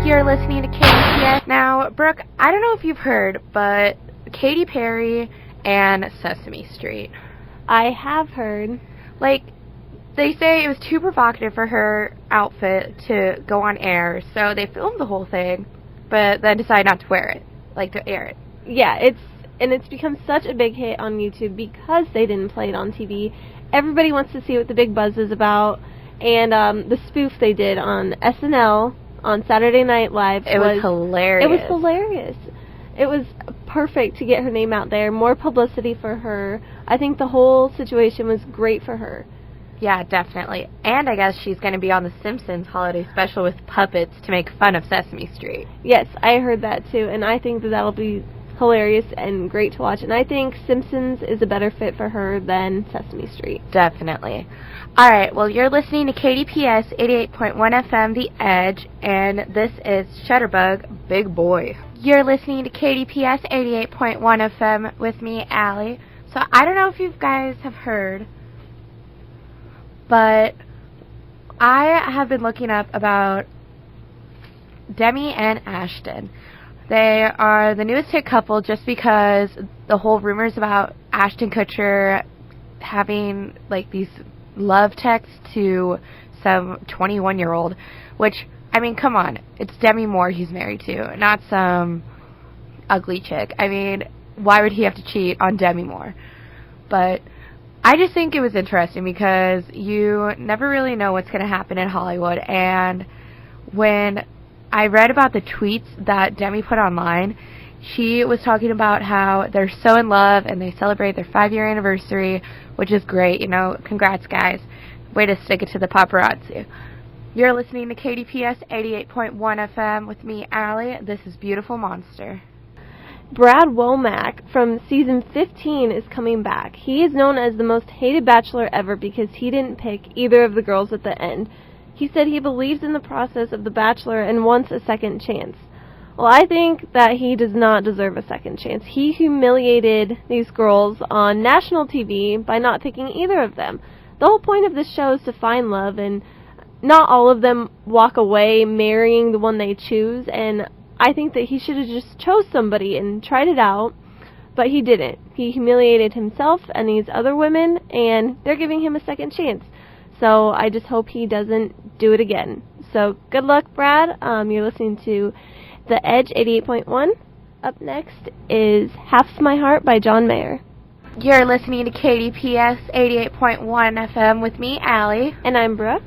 You're listening to KDPS. Now, Brooke, I don't know if you've heard, but Katy Perry and Sesame Street. I have heard. Like, they say it was too provocative for her outfit to go on air, so they filmed the whole thing, but then decided not to wear it, like to air it. Yeah, it's become such a big hit on YouTube because they didn't play it on TV. Everybody wants to see what the big buzz is about, and the spoof they did on SNL on Saturday Night Live was hilarious. It was hilarious. It was perfect to get her name out there, more publicity for her. I think the whole situation was great for her. Yeah, definitely. And I guess she's going to be on The Simpsons holiday special with puppets to make fun of Sesame Street. Yes, I heard that too, and I think that that'll be hilarious and great to watch. And I think Simpsons is a better fit for her than Sesame Street. Definitely. All right, well, you're listening to KDPS 88.1 FM, The Edge, and this is Shutterbug, Big Boy. You're listening to KDPS 88.1 FM with me, Allie. So I don't know if you guys have heard, but I have been looking up about Demi and Ashton. They are the newest hit couple just because the whole rumors about Ashton Kutcher having like these love texts to some 21-year-old, which, I mean, come on, it's Demi Moore he's married to, not some ugly chick. I mean, why would he have to cheat on Demi Moore? But I just think it was interesting because you never really know what's going to happen in Hollywood, and when I read about the tweets that Demi put online, she was talking about how they're so in love and they celebrate their 5-year anniversary, which is great, you know, congrats guys. Way to stick it to the paparazzi. You're listening to KDPS 88.1 FM with me, Allie. This is Beautiful Monster. Brad Womack from season 15 is coming back. He is known as the most hated bachelor ever because he didn't pick either of the girls at the end. He said he believes in the process of The Bachelor and wants a second chance. Well, I think that he does not deserve a second chance. He humiliated these girls on national TV by not picking either of them. The whole point of this show is to find love, and not all of them walk away marrying the one they choose, and I think that he should have just chose somebody and tried it out, but he didn't. He humiliated himself and these other women, and they're giving him a second chance. So I just hope he doesn't do it again. So good luck, Brad. You're listening to The Edge 88.1. Up next is Half's My Heart by John Mayer. You're listening to KDPS 88.1 FM with me, Allie. And I'm Brooke.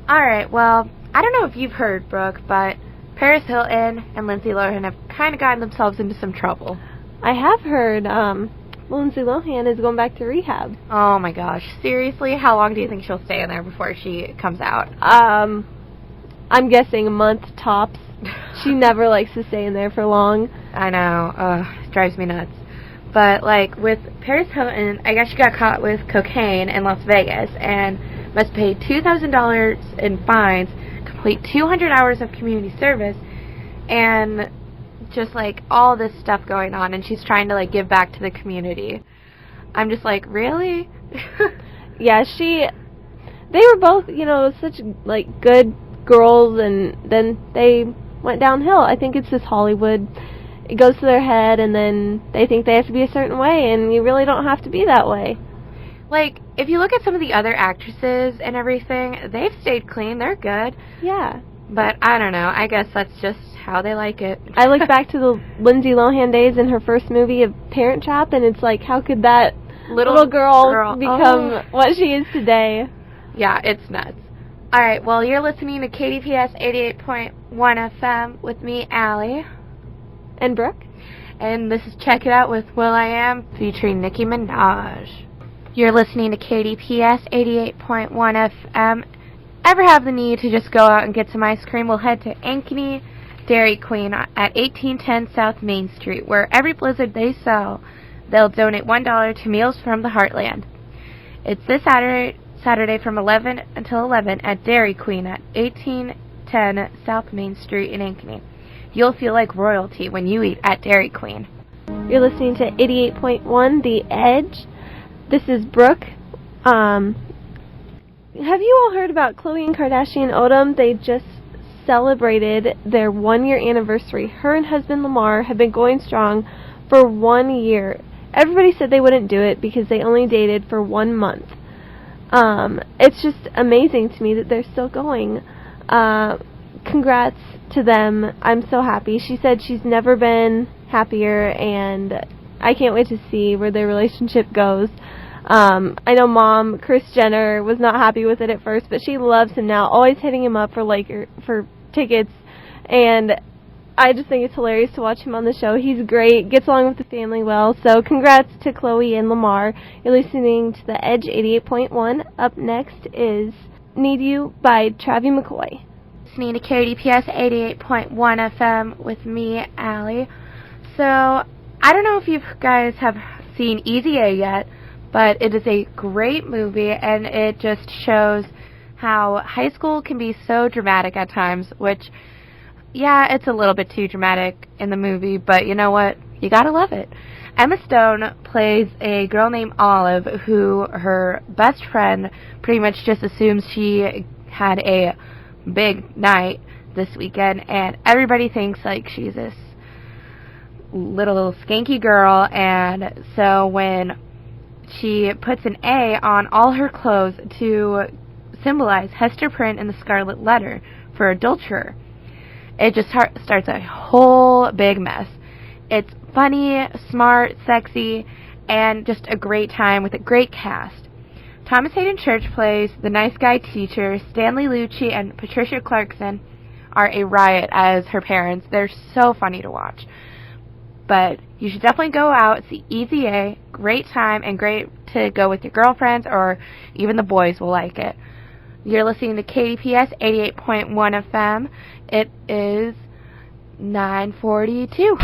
Alright, well, I don't know if you've heard, Brooke, but Paris Hilton and Lindsay Lohan have kind of gotten themselves into some trouble. I have heard Lindsay Lohan is going back to rehab. Oh my gosh, seriously? How long do you think she'll stay in there before she comes out? I'm guessing a month tops. She never likes to stay in there for long. I know. It drives me nuts. But, like, with Paris Hilton, I guess she got caught with cocaine in Las Vegas and must pay $2,000 in fines, complete 200 hours of community service, and just, like, all this stuff going on, and she's trying to, like, give back to the community. I'm just like, really? Yeah, they were both, you know, such, like, good girls, and then they went downhill. I think it's this Hollywood. It goes to their head, and then they think they have to be a certain way, and you really don't have to be that way. Like, if you look at some of the other actresses and everything, they've stayed clean. They're good. Yeah. But I don't know. I guess that's just how they like it. I look back to the Lindsay Lohan days in her first movie of Parent Trap, and it's like, how could that little girl become what she is today? Yeah, it's nuts. All right, well, you're listening to KDPS 88.1 FM with me, Allie. And Brooke. And this is Check It Out with will.i.am featuring Nicki Minaj. You're listening to KDPS 88.1 FM. Ever have the need to just go out and get some ice cream? We'll head to Ankeny Dairy Queen at 1810 South Main Street, where every blizzard they sell, they'll donate $1 to Meals from the Heartland. It's this Saturday from 11 until 11 at Dairy Queen at 1810 South Main Street in Ankeny. You'll feel like royalty when you eat at Dairy Queen. You're listening to 88.1 The Edge. This is Brooke. Have you all heard about Khloe and Kardashian Odom? They just celebrated their 1-year anniversary. Her and husband Lamar have been going strong for 1 year. Everybody said they wouldn't do it because they only dated for 1 month. It's just amazing to me that they're still going. Congrats to them. I'm so happy. She said she's never been happier, and I can't wait to see where their relationship goes. I know Mom, Kris Jenner, was not happy with it at first, but she loves him now, always hitting him up for tickets, and I just think it's hilarious to watch him on the show. He's great, gets along with the family well, so congrats to Chloe and Lamar. You're listening to The Edge 88.1. Up next is Need You by Travie McCoy. Listening to KDPS 88.1 FM with me, Allie. So, I don't know if you guys have seen Easy A yet, but it is a great movie, and it just shows how high school can be so dramatic at times, which, yeah, it's a little bit too dramatic in the movie, but you know what? You gotta love it. Emma Stone plays a girl named Olive, who her best friend pretty much just assumes she had a big night this weekend, and everybody thinks like she's this little skanky girl, and so when she puts an A on all her clothes to symbolize Hester Prynne and the Scarlet Letter for adulterer, it just starts a whole big mess. It's funny, smart, sexy, and just a great time with a great cast. Thomas Hayden Church plays the nice guy teacher. Stanley Lucci and Patricia Clarkson are a riot as her parents. They're so funny to watch. But you should definitely go out, see Easy A. Great time, and great to go with your girlfriends, or even the boys will like it. You're listening to KDPS 88.1 FM. It is 9:42.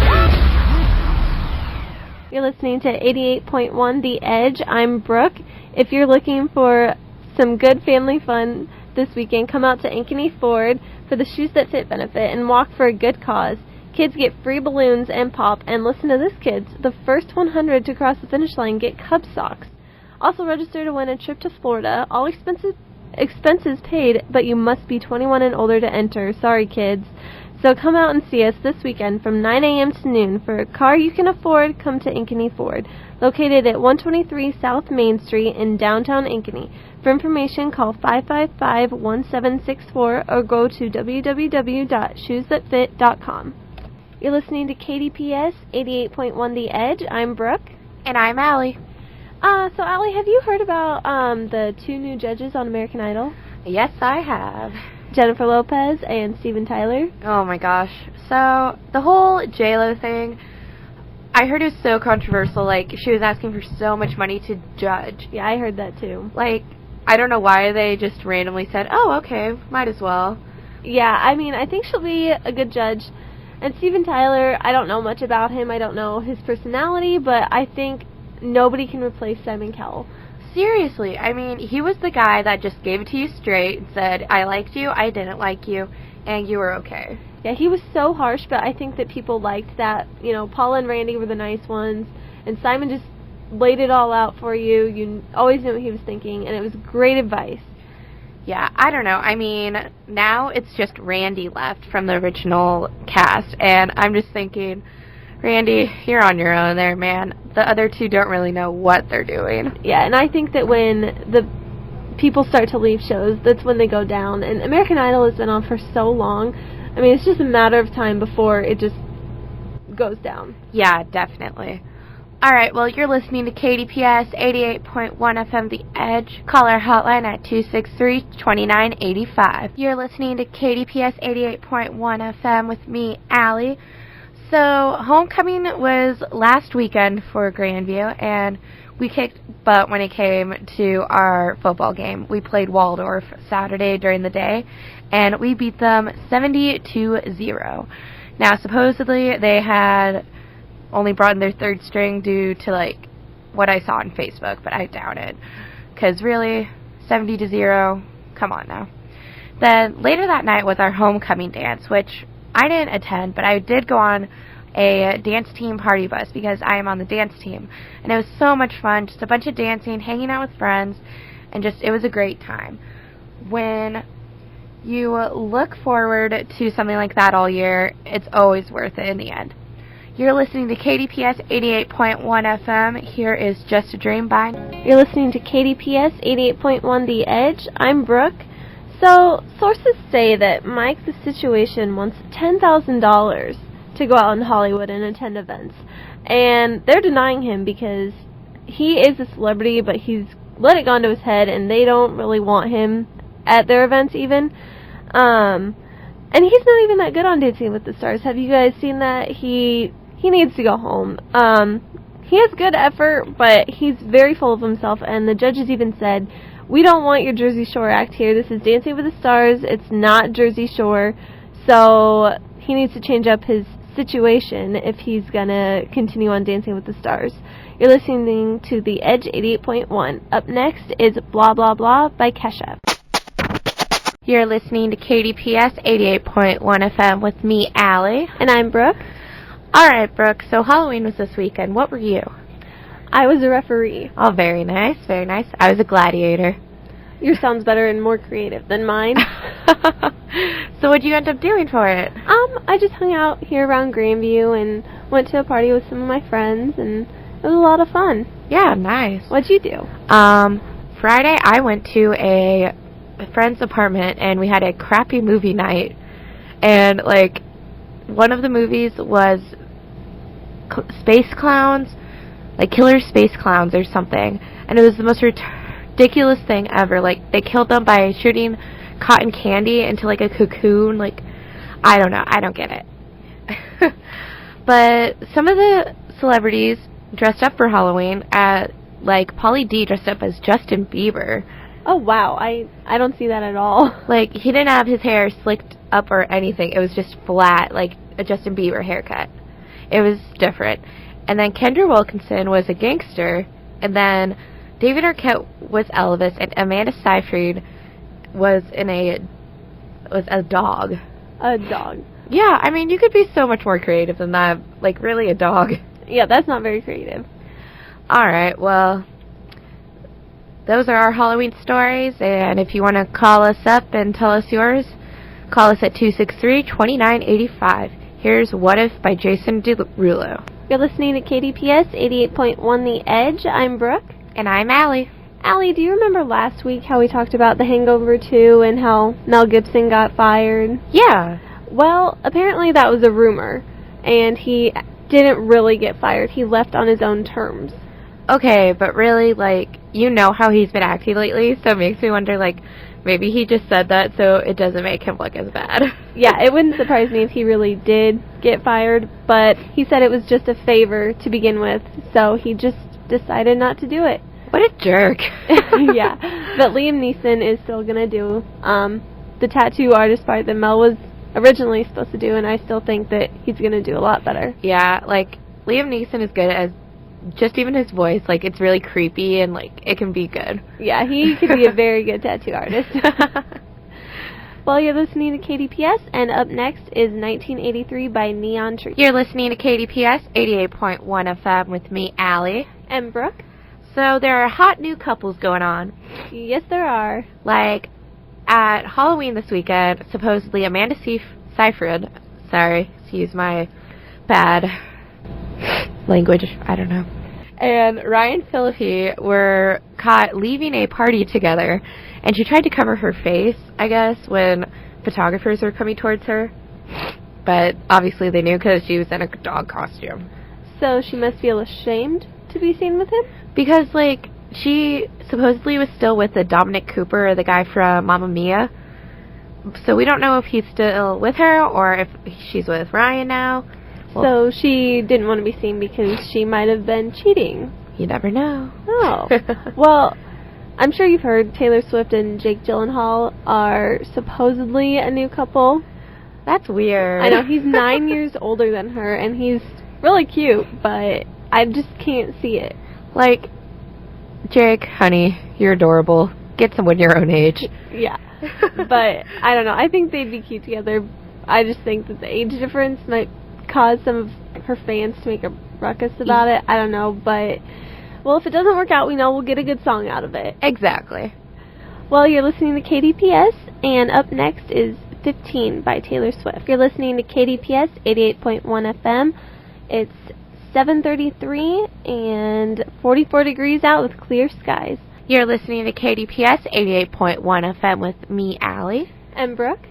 You're listening to 88.1 The Edge. I'm Brooke. If you're looking for some good family fun this weekend, come out to Ankeny Ford for the Shoes That Fit benefit and walk for a good cause. Kids get free balloons and pop, and listen to this, kids. The first 100 to cross the finish line get Cub socks. Also register to win a trip to Florida. All expenses paid, but you must be 21 and older to enter. Sorry, kids. So come out and see us this weekend from 9 a.m. to noon. For a car you can afford, come to Ankeny Ford, located at 123 South Main Street in downtown Ankeny. For information, call 555-1764 or go to www.shoesthatfit.com. You're listening to KDPS 88.1 The Edge. I'm Brooke. And I'm Allie. So Allie, have you heard about the 2 new judges on American Idol? Yes, I have. Jennifer Lopez and Steven Tyler. Oh my gosh. So, the whole J-Lo thing, I heard it was so controversial. Like, she was asking for so much money to judge. Yeah, I heard that too. Like, I don't know why they just randomly said, oh, okay, might as well. Yeah, I mean, I think she'll be a good judge. And Steven Tyler, I don't know much about him. I don't know his personality, but I think nobody can replace Simon Cowell. Seriously, I mean, he was the guy that just gave it to you straight and said, I liked you, I didn't like you, and you were okay. Yeah, he was so harsh, but I think that people liked that. You know, Paula and Randy were the nice ones, and Simon just laid it all out for you. You always knew what he was thinking, and it was great advice. Yeah, I don't know. I mean, now it's just Randy left from the original cast, and I'm just thinking, Randy, you're on your own there, man. The other 2 don't really know what they're doing. Yeah, and I think that when the people start to leave shows, that's when they go down. And American Idol has been on for so long. I mean, it's just a matter of time before it just goes down. Yeah, definitely. All right, well, you're listening to KDPS 88.1 FM The Edge. Call our hotline at 263-2985. You're listening to KDPS 88.1 FM with me, Allie. So, homecoming was last weekend for Grandview, and we kicked butt when it came to our football game. We played Waldorf Saturday during the day, and we beat them 70-0. Now, supposedly, they had only brought in their 3rd string due to, like, what I saw on Facebook, but I doubt it. Because, really, 70-0, come on now. Then, later that night was our homecoming dance, which I didn't attend, but I did go on a dance team party bus because I am on the dance team. And it was so much fun, just a bunch of dancing, hanging out with friends, and just, it was a great time. When you look forward to something like that all year, it's always worth it in the end. You're listening to KDPS 88.1 FM. Here is Just a Dream by... You're listening to KDPS 88.1 The Edge. I'm Brooke. So, sources say that Mike the Situation wants $10,000 to go out in Hollywood and attend events. And they're denying him because he is a celebrity, but he's let it go into his head, and they don't really want him at their events even. And he's not even that good on Dancing with the Stars. Have you guys seen that? He needs to go home. He has good effort, but he's very full of himself, and the judges even said, we don't want your Jersey Shore act here. This is Dancing with the Stars. It's not Jersey Shore. So he needs to change up his situation if he's going to continue on Dancing with the Stars. You're listening to The Edge 88.1. Up next is Blah Blah Blah by Kesha. You're listening to KDPS 88.1 FM with me, Allie. And I'm Brooke. Alright, Brooke, so Halloween was this weekend. What were you? I was a referee. Oh, very nice, very nice. I was a gladiator. Yours sounds better and more creative than mine. So what'd you end up doing for it? I just hung out here around Grandview and went to a party with some of my friends, and it was a lot of fun. Yeah, nice. What'd you do? Friday I went to a friend's apartment, and we had a crappy movie night. And, like, one of the movies was Space Clowns, like Killer Space Clowns or something. And it was the most ridiculous thing ever. Like, they killed them by shooting cotton candy into, like, a cocoon. Like, I don't know. I don't get it. But some of the celebrities dressed up for Halloween like, Pauly D dressed up as Justin Bieber. Oh, wow. I don't see that at all. Like, he didn't have his hair slicked up or anything. It was just flat, like a Justin Bieber haircut. It was different. And then Kendra Wilkinson was a gangster. And then David Arquette was Elvis. And Amanda Seyfried was a dog. A dog. Yeah, I mean, you could be so much more creative than that. Like, really, a dog. Yeah, that's not very creative. Alright, well, those are our Halloween stories, and if you want to call us up and tell us yours, call us at 263-2985. Here's What If by Jason Derulo. You're listening to KDPS 88.1 The Edge. I'm Brooke. And I'm Allie. Allie, do you remember last week how we talked about The Hangover 2 and how Mel Gibson got fired? Yeah. Well, apparently that was a rumor, and he didn't really get fired. He left on his own terms. Okay, but really, like, you know how he's been acting lately, so it makes me wonder, like, maybe he just said that so it doesn't make him look as bad. Yeah, it wouldn't surprise me if he really did get fired, but he said it was just a favor to begin with, so he just decided not to do it. What a jerk. Yeah, but Liam Neeson is still going to do the tattoo artist part that Mel was originally supposed to do, and I still think that he's going to do a lot better. Yeah, like, Liam Neeson is good as just even his voice, like, it's really creepy and, like, it can be good. Yeah, he could be a very good tattoo artist. Well, you're listening to KDPS, and up next is 1983 by Neon Tree. You're listening to KDPS 88.1 FM with me, Allie. And Brooke. So there are hot new couples going on. Yes, there are. Like, at Halloween this weekend, supposedly Amanda Seyfried, sorry, excuse my bad language, I don't know, and Ryan Phillippe were caught leaving a party together, and she tried to cover her face, I guess, when photographers were coming towards her, but obviously they knew because she was in a dog costume. So she must feel ashamed to be seen with him? Because, like, she supposedly was still with the Dominic Cooper, the guy from Mamma Mia, so we don't know if he's still with her or if she's with Ryan now. So she didn't want to be seen because she might have been cheating. You never know. Oh. Well, I'm sure you've heard Taylor Swift and Jake Gyllenhaal are supposedly a new couple. That's weird. I know, he's 9 years older than her, and he's really cute, but I just can't see it. Like, Jake, honey, you're adorable. Get someone your own age. Yeah. But, I don't know, I think they'd be cute together. I just think that the age difference might cause some of her fans to make a ruckus about it. I don't know, but, well, if it doesn't work out, we know we'll get a good song out of it. Exactly. Well, you're listening to KDPS, and up next is 15 by Taylor Swift. You're listening to KDPS 88.1 FM. It's 7:33 and 44 degrees out with clear skies. You're listening to KDPS 88.1 FM with me, Allie. And Brooke.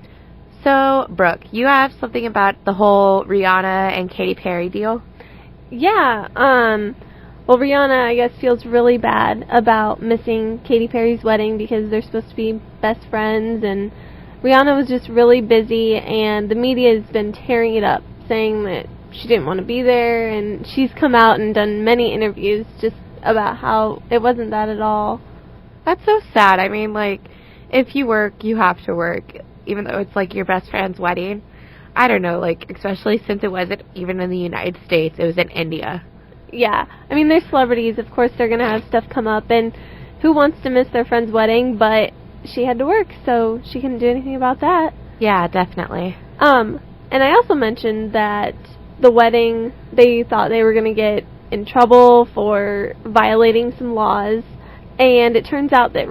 So, Brooke, you have something about the whole Rihanna and Katy Perry deal? Yeah, well, Rihanna, I guess, feels really bad about missing Katy Perry's wedding because they're supposed to be best friends, and Rihanna was just really busy, and the media has been tearing it up, saying that she didn't want to be there, and she's come out and done many interviews just about how it wasn't that at all. That's so sad. I mean, like, if you work, you have to work, even though it's, like, your best friend's wedding. I don't know, like, especially since it wasn't even in the United States, it was in India. Yeah, I mean, they're celebrities, of course they're going to have stuff come up, and who wants to miss their friend's wedding, but she had to work, so she couldn't do anything about that. Yeah, definitely. And I also mentioned that the wedding, they thought they were going to get in trouble for violating some laws, and it turns out that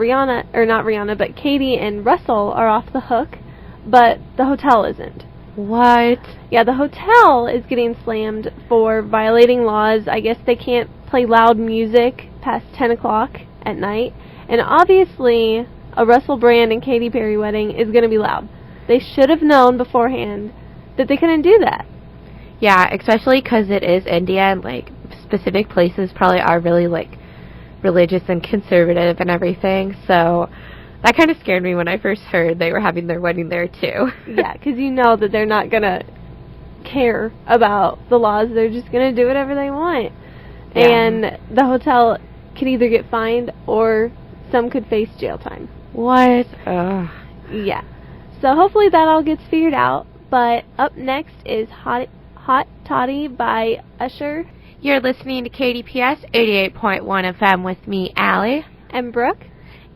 but Katy and Russell are off the hook, but the hotel isn't. What? Yeah, the hotel is getting slammed for violating laws. I guess they can't play loud music past 10 o'clock at night. And obviously, a Russell Brand and Katy Perry wedding is going to be loud. They should have known beforehand that they couldn't do that. Yeah, especially because it is India, and, like, specific places probably are really, like, religious and conservative and everything, so that kind of scared me when I first heard they were having their wedding there, too. Yeah, because you know that they're not going to care about the laws. They're just going to do whatever they want. Yeah. And the hotel could either get fined or some could face jail time. What? Ugh. Yeah. So hopefully that all gets figured out. But up next is Hot Toddy by Usher. You're listening to KDPS 88.1 FM with me, Allie. And Brooke.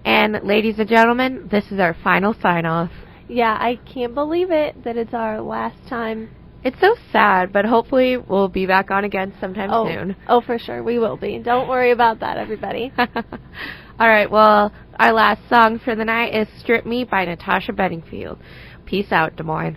And ladies and gentlemen, this is our final sign-off. Yeah, I can't believe it that it's our last time. It's so sad, but hopefully we'll be back on again sometime soon. Oh, for sure, we will be. Don't worry about that, everybody. All right, well, our last song for the night is Strip Me by Natasha Bedingfield. Peace out, Des Moines.